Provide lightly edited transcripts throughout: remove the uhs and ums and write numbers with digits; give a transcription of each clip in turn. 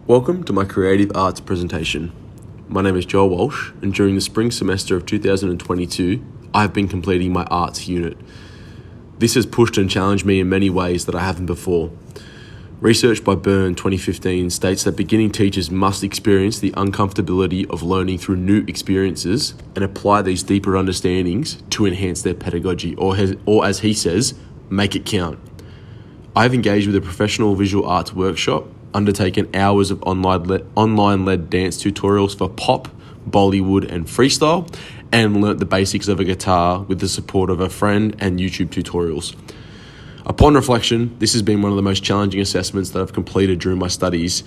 Welcome to my creative arts presentation. My name is Joel Walsh, and during the spring semester of 2022, I have been completing my arts unit. This has pushed and challenged me in many ways that I haven't before. Research by Byrne 2015 states that beginning teachers must experience the uncomfortability of learning through new experiences and apply these deeper understandings to enhance their pedagogy, or as he says, make it count. I have engaged with a professional visual arts workshop, undertaken hours of online-led dance tutorials for pop, Bollywood and freestyle, and learnt the basics of a guitar with the support of a friend and YouTube tutorials. Upon reflection, this has been one of the most challenging assessments that I've completed during my studies,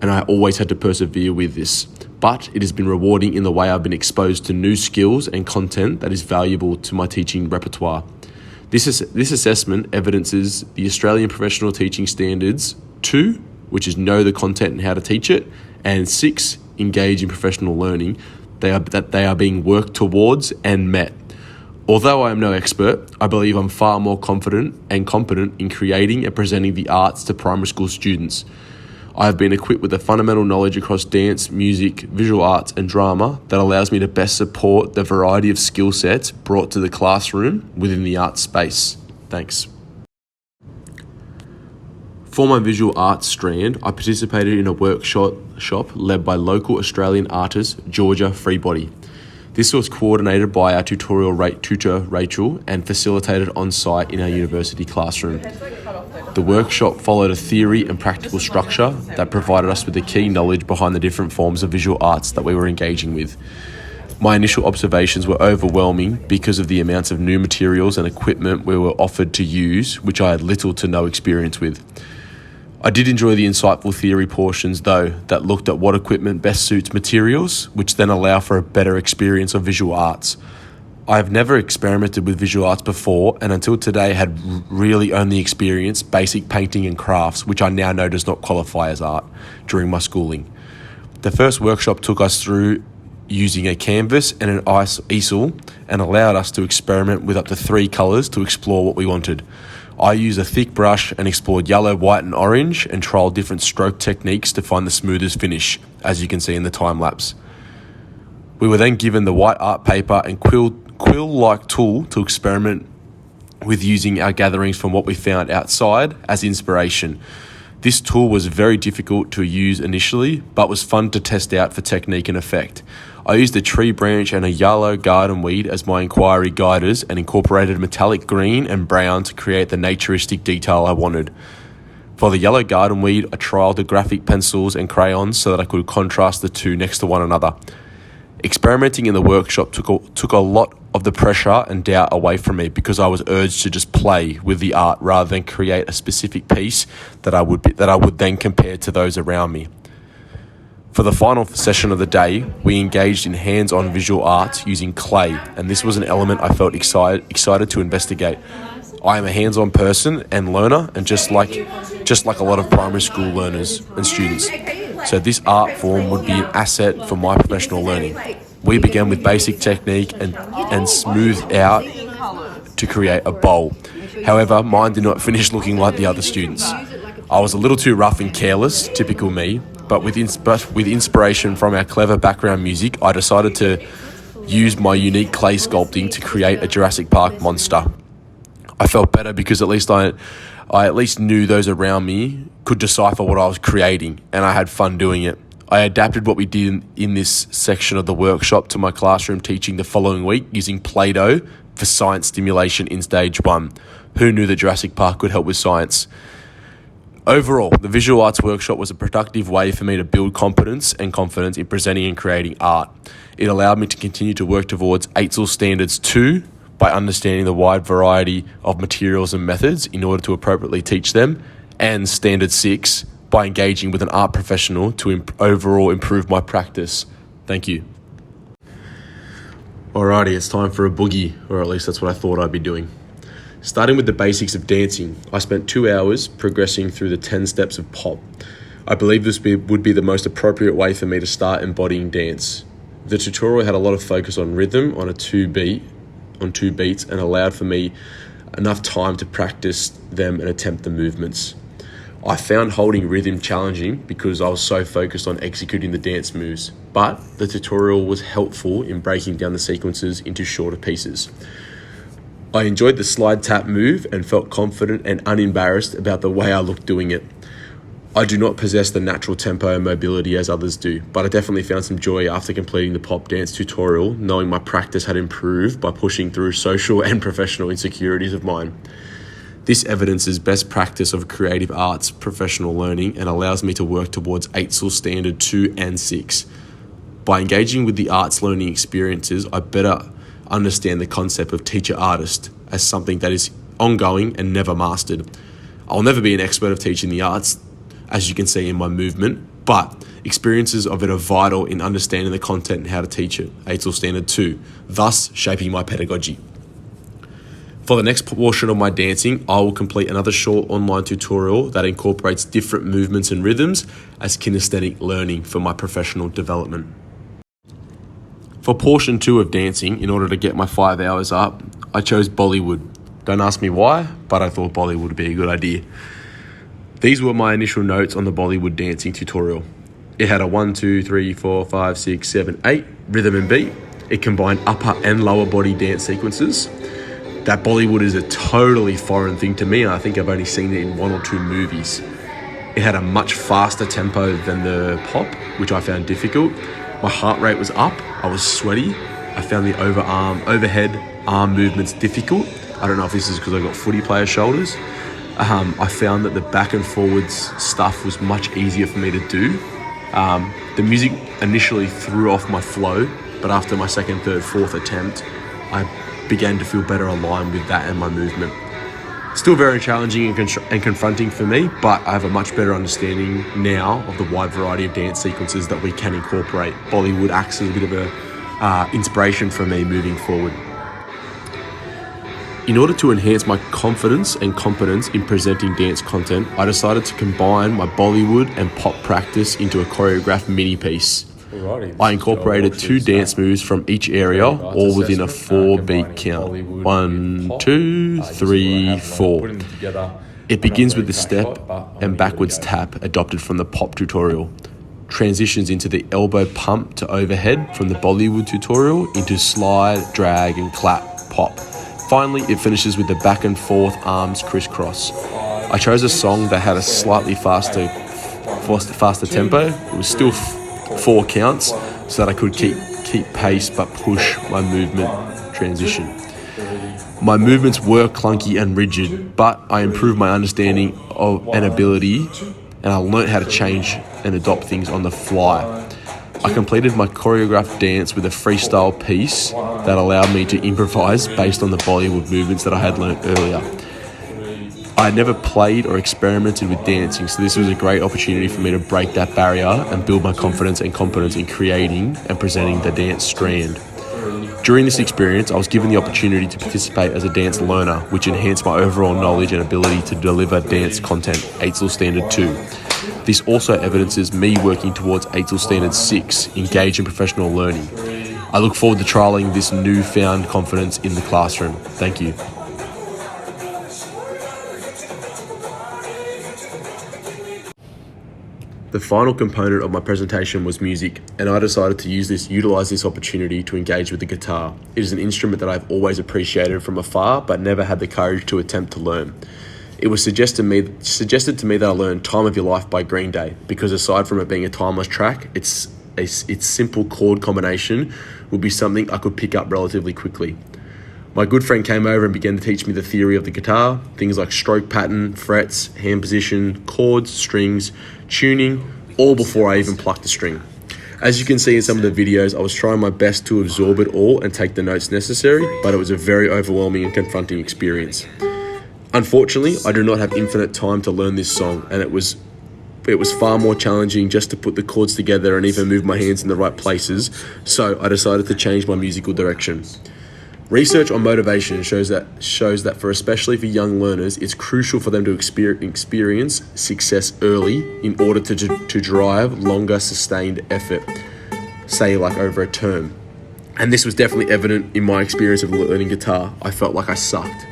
and I always had to persevere with this. But it has been rewarding in the way I've been exposed to new skills and content that is valuable to my teaching repertoire. This assessment evidences the Australian Professional Teaching Standards 2, which is know the content and how to teach it, and 6, engage in professional learning, that they are being worked towards and met. Although I am no expert, I believe I'm far more confident and competent in creating and presenting the arts to primary school students. I have been equipped with the fundamental knowledge across dance, music, visual arts and drama that allows me to best support the variety of skill sets brought to the classroom within the arts space. Thanks. For my visual arts strand, I participated in a workshop led by local Australian artist Georgia Freebody. This was coordinated by our tutorial tutor Rachel and facilitated on site in our university classroom. The workshop followed a theory and practical structure that provided us with the key knowledge behind the different forms of visual arts that we were engaging with. My initial observations were overwhelming because of the amounts of new materials and equipment we were offered to use, which I had little to no experience with. I did enjoy the insightful theory portions though, that looked at what equipment best suits materials, which then allow for a better experience of visual arts. I have never experimented with visual arts before, and until today had really only experienced basic painting and crafts, which I now know does not qualify as art, during my schooling. The first workshop took us through using a canvas and an easel and allowed us to experiment with up to 3 colours to explore what we wanted. I used a thick brush and explored yellow, white and orange and trialled different stroke techniques to find the smoothest finish, as you can see in the time lapse. We were then given the white art paper and quill-like tool to experiment with using our gatherings from what we found outside as inspiration. This tool was very difficult to use initially, but was fun to test out for technique and effect. I used a tree branch and a yellow garden weed as my inquiry guiders and incorporated metallic green and brown to create the naturistic detail I wanted. For the yellow garden weed, I trialled the graphic pencils and crayons so that I could contrast the two next to one another. Experimenting in the workshop took a lot of the pressure and doubt away from me because I was urged to just play with the art rather than create a specific piece that I would then compare to those around me. For the final session of the day, we engaged in hands-on visual arts using clay, and this was an element I felt excited to investigate. I am a hands-on person and learner, and just like a lot of primary school learners and students. So this art form would be an asset for my professional learning. We began with basic technique and smoothed out to create a bowl. However, mine did not finish looking like the other students. I was a little too rough and careless, typical me, but with inspiration from our clever background music, I decided to use my unique clay sculpting to create a Jurassic Park monster. I felt better because at least I knew those around me could decipher what I was creating, and I had fun doing it. I adapted what we did in this section of the workshop to my classroom teaching the following week using Play-Doh for science stimulation in stage 1. Who knew that Jurassic Park could help with science? Overall, the visual arts workshop was a productive way for me to build competence and confidence in presenting and creating art. It allowed me to continue to work towards AITSL Standards 2 by understanding the wide variety of materials and methods in order to appropriately teach them, and Standard 6 by engaging with an art professional to overall improve my practice. Thank you. Alrighty, it's time for a boogie, or at least that's what I thought I'd be doing. Starting with the basics of dancing, I spent 2 hours progressing through the 10 steps of pop. I believe this would be the most appropriate way for me to start embodying dance. The tutorial had a lot of focus on rhythm on two beats and allowed for me enough time to practice them and attempt the movements. I found holding rhythm challenging because I was so focused on executing the dance moves, but the tutorial was helpful in breaking down the sequences into shorter pieces. I enjoyed the slide tap move and felt confident and unembarrassed about the way I looked doing it. I do not possess the natural tempo and mobility as others do, but I definitely found some joy after completing the pop dance tutorial, knowing my practice had improved by pushing through social and professional insecurities of mine. This evidences best practice of creative arts professional learning and allows me to work towards AITSL Standard 2 and 6. By engaging with the arts learning experiences, I better understand the concept of teacher-artist as something that is ongoing and never mastered. I'll never be an expert of teaching the arts, as you can see in my movement, but experiences of it are vital in understanding the content and how to teach it, AITSL Standard 2, thus shaping my pedagogy. For the next portion of my dancing, I will complete another short online tutorial that incorporates different movements and rhythms as kinesthetic learning for my professional development. For portion 2 of dancing, in order to get my 5 hours up, I chose Bollywood. Don't ask me why, but I thought Bollywood would be a good idea. These were my initial notes on the Bollywood dancing tutorial. It had a 1, 2, 3, 4, 5, 6, 7, 8 rhythm and beat. It combined upper and lower body dance sequences. That Bollywood is a totally foreign thing to me, and I think I've only seen it in 1 or 2 movies. It had a much faster tempo than the pop, which I found difficult. My heart rate was up, I was sweaty. I found the overhead arm movements difficult. I don't know if this is because I got footy player shoulders. I found that the back and forwards stuff was much easier for me to do. The music initially threw off my flow, but after my second, third, fourth attempt, I began to feel better aligned with that and my movement. Still very challenging and confronting for me, but I have a much better understanding now of the wide variety of dance sequences that we can incorporate. Bollywood acts as a bit of a inspiration for me moving forward. In order to enhance my confidence and competence in presenting dance content, I decided to combine my Bollywood and pop practice into a choreographed mini piece. I incorporated 2 dance moves from each area, all within a 4-beat count. 1, 2, 3, 4. It begins with the step and backwards tap adopted from the pop tutorial. Transitions into the elbow pump to overhead from the Bollywood tutorial into slide, drag and clap pop. Finally, it finishes with the back and forth arms crisscross. I chose a song that had a slightly faster tempo. It was still 4 counts so that I could keep pace but push my movement transition. My movements were clunky and rigid, but I improved my understanding of an ability and I learned how to change and adopt things on the fly. I completed my choreographed dance with a freestyle piece that allowed me to improvise based on the Bollywood movements that I had learned earlier. I had never played or experimented with dancing, so this was a great opportunity for me to break that barrier and build my confidence and competence in creating and presenting the dance strand. During this experience, I was given the opportunity to participate as a dance learner, which enhanced my overall knowledge and ability to deliver dance content, AITSL Standard 2. This also evidences me working towards AITSL Standard 6, engage in professional learning. I look forward to trialling this newfound confidence in the classroom. Thank you. The final component of my presentation was music, and I decided to utilize this opportunity to engage with the guitar. It is an instrument that I've always appreciated from afar, but never had the courage to attempt to learn. It was suggested to me that I learn Time of Your Life by Green Day, because aside from it being a timeless track, its simple chord combination would be something I could pick up relatively quickly. My good friend came over and began to teach me the theory of the guitar, things like stroke pattern, frets, hand position, chords, strings, tuning, all before I even plucked the string. As you can see in some of the videos, I was trying my best to absorb it all and take the notes necessary, but it was a very overwhelming and confronting experience. Unfortunately, I do not have infinite time to learn this song, and it was far more challenging just to put the chords together and even move my hands in the right places, so I decided to change my musical direction. Research on motivation shows that for especially for young learners, it's crucial for them to experience success early in order to drive longer sustained effort, say like over a term. And this was definitely evident in my experience of learning guitar. I felt like I sucked.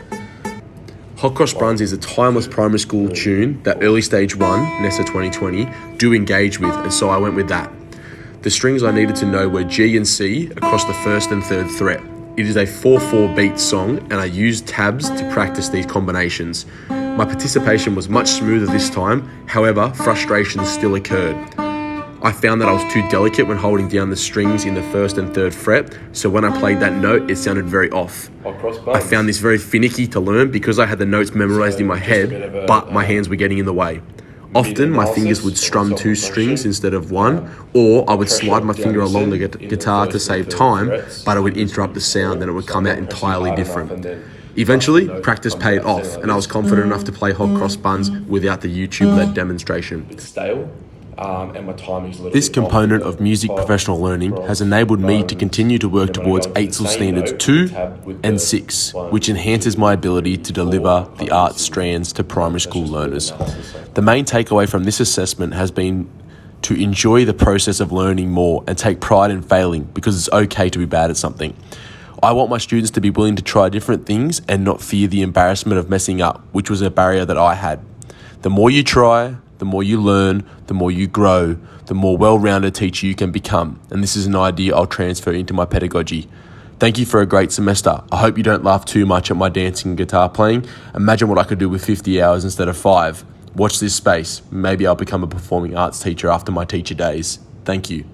Hot Cross Buns is a timeless primary school tune that early stage 1, Nessa 2020, do engage with, and so I went with that. The strings I needed to know were G and C across the first and third fret. It is a 4/4 beat song, and I used tabs to practice these combinations. My participation was much smoother this time, however, frustrations still occurred. I found that I was too delicate when holding down the strings in the first and third fret, so when I played that note, it sounded very off. I found this very finicky to learn because I had the notes memorized in my head, but my hands were getting in the way. Often, my fingers would strum 2 strings instead of 1, or I would slide my finger along the guitar to save time, but it would interrupt the sound and it would come out entirely different. Eventually, practice paid off, and I was confident enough to play Hot Cross Buns without the YouTube-led demonstration. It's stale. And my timing's a little This bit component off. of music professional learning has enabled me to continue to work towards AITSL standards 2 and 6, which enhances my ability to deliver the art strands to primary school learners. The main takeaway from this assessment has been to enjoy the process of learning more and take pride in failing, because it's okay to be bad at something. I want my students to be willing to try different things and not fear the embarrassment of messing up, which was a barrier that I had. The more you try, the more you learn, the more you grow, the more well-rounded teacher you can become. And this is an idea I'll transfer into my pedagogy. Thank you for a great semester. I hope you don't laugh too much at my dancing and guitar playing. Imagine what I could do with 50 hours instead of 5. Watch this space. Maybe I'll become a performing arts teacher after my teacher days. Thank you.